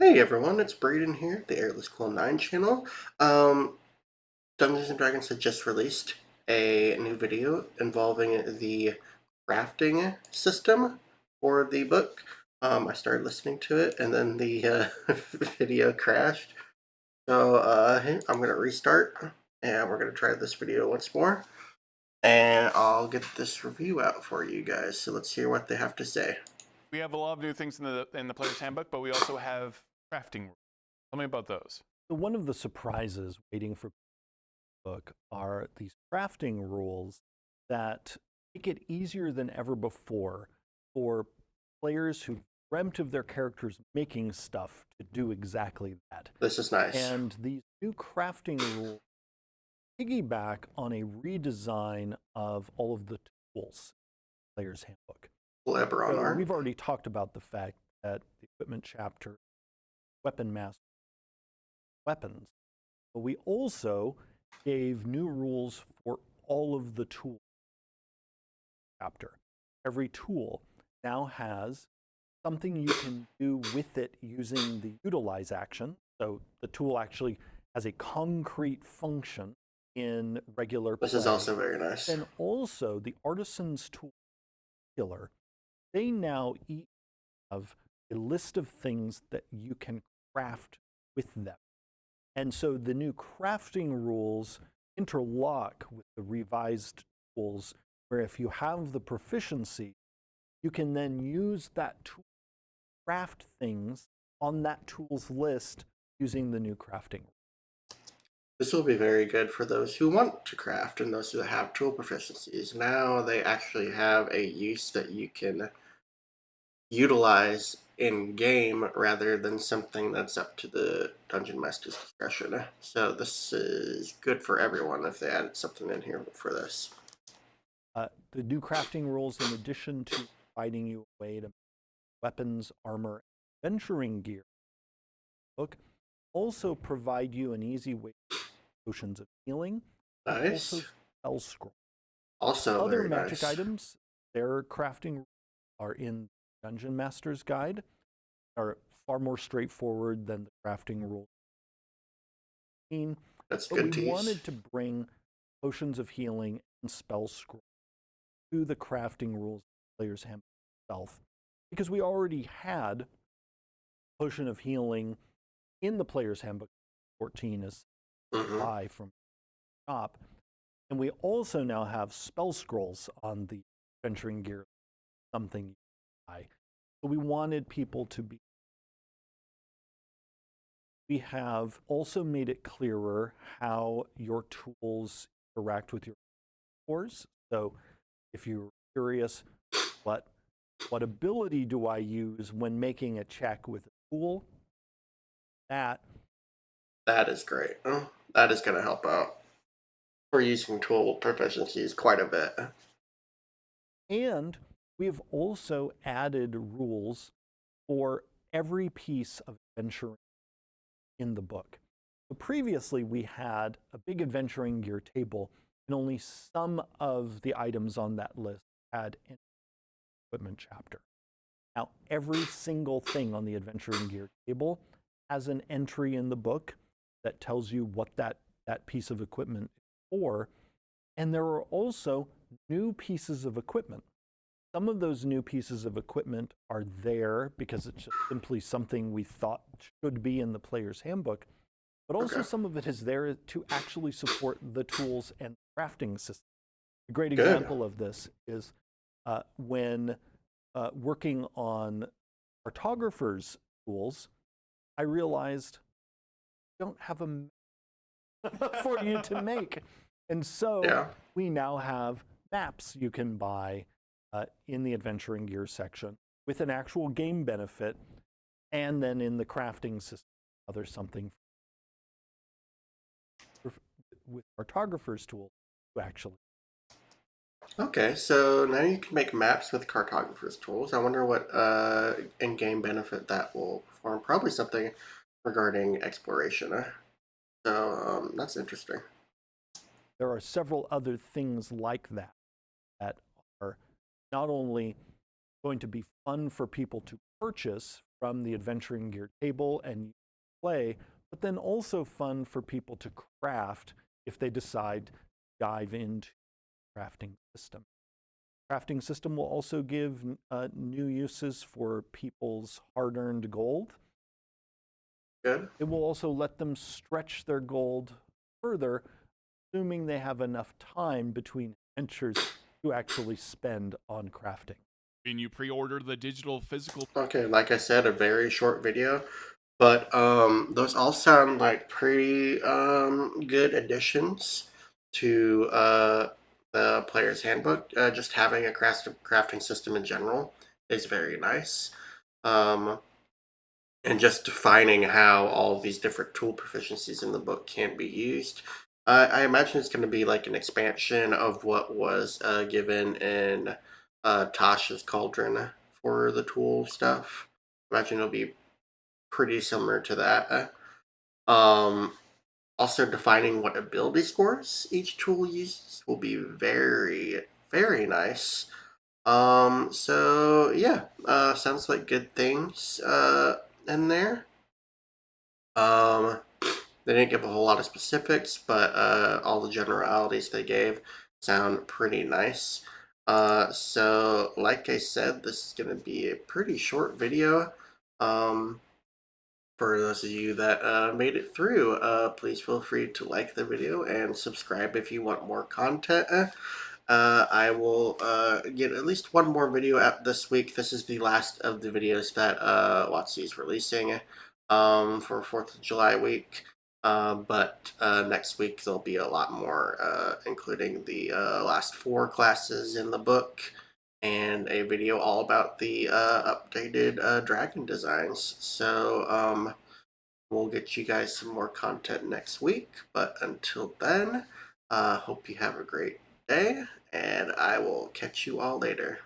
Hey everyone, it's Braden here, the Airless Cool 9 channel. Um, Dungeons and Dragons had just released a new video involving the crafting system for the book. I started listening to it and then the video crashed. So hey, I'm going to restart and we're going to try this video once more. And I'll get this review out for you guys. So let's hear what they have to say. We have a lot of new things in the player's handbook, but we also have crafting rules. Tell me about those. So one of the surprises waiting for the book are these crafting rules that make it easier than ever before for players who dreamt of their characters making stuff to do exactly that. This is nice. And these new crafting rules piggyback on a redesign of all of the tools in the player's handbook. So we've already talked about the fact that the equipment chapter, weapon master, weapons, but we also gave new rules for all of the tools chapter. Every tool now has something you can do with it using the utilize action. So the tool actually has a concrete function in regular play. This is also very nice. And also the artisan's tool, they now each have a list of things that you can craft with them. And so the new crafting rules interlock with the revised tools, where if you have the proficiency, you can then use that tool to craft things on that tool's list using the new crafting. This will be very good for those who want to craft and those who have tool proficiencies. Now they actually have a use that you can utilize in game rather than something that's up to the dungeon master's discretion. So this is good for everyone if they added something in here for this. The new crafting rules, in addition to providing you a way to make weapons, armor, and adventuring gear, book also provide you an easy way to potions of healing. Nice. Also spell scroll. Also other very magic nice. items, their crafting are in Dungeon Master's Guide, are far more straightforward than the crafting rules. That's but good we tease. wanted to bring potions of healing and spell scroll to the crafting rules of the player's handbook itself, because we already had potion of healing in the player's handbook 14 as buy from the shop, and we also now have spell scrolls on the adventuring gear, something you buy. So we wanted people to be. We have also made it clearer how your tools interact with your scores. So if you're curious, what ability do I use when making a check with a tool? That is great. That is going to help out. We're using tool proficiencies quite a bit. And we've also added rules for every piece of adventuring in the book. So previously, we had a big adventuring gear table, and only some of the items on that list had an equipment chapter. Now, every single thing on the adventuring gear table has an entry in the book that tells you what that piece of equipment is for. And there are also new pieces of equipment. Some of those new pieces of equipment are there because it's just simply something we thought should be in the player's handbook, but also some of it is there to actually support the tools and crafting system. A great example of this is when working on cartographer's tools, I realized I don't have a for you to make. And so we now have maps you can buy in the adventuring gear section with an actual game benefit, and then in the crafting system, there's something with cartographer's tool to actually. Okay, so now you can make maps with cartographer's tools. I wonder what in-game benefit that will perform. Probably something regarding exploration. So that's interesting. There are several other things like that that are not only going to be fun for people to purchase from the adventuring gear table and play, but then also fun for people to craft if they decide to dive into the crafting system. Crafting system will also give new uses for people's hard-earned gold. Good. It will also let them stretch their gold further, assuming they have enough time between adventures to actually spend on crafting. Can you pre-order the digital physical? Okay, like I said, a very short video, but those all sound like pretty good additions to the player's handbook. Just having a crafting system in general is very nice. Um, and just defining how all these different tool proficiencies in the book can be used. I imagine it's going to be like an expansion of what was given in Tasha's Cauldron for the tool stuff. I imagine it'll be pretty similar to that. Also, defining what ability scores each tool uses will be very, very nice. So yeah, sounds like good things in there. They didn't give a whole lot of specifics, but all the generalities they gave sound pretty nice. So like I said, this is going to be a pretty short video. For those of you that made it through, please feel free to like the video and subscribe if you want more content. I will get at least one more video out this week. This is the last of the videos that WotC is releasing for 4th of July week. But next week there'll be a lot more, including the last 4 classes in the book and a video all about the updated dragon designs. So we'll get you guys some more content next week. But until then, hope you have a great day, and I will catch you all later.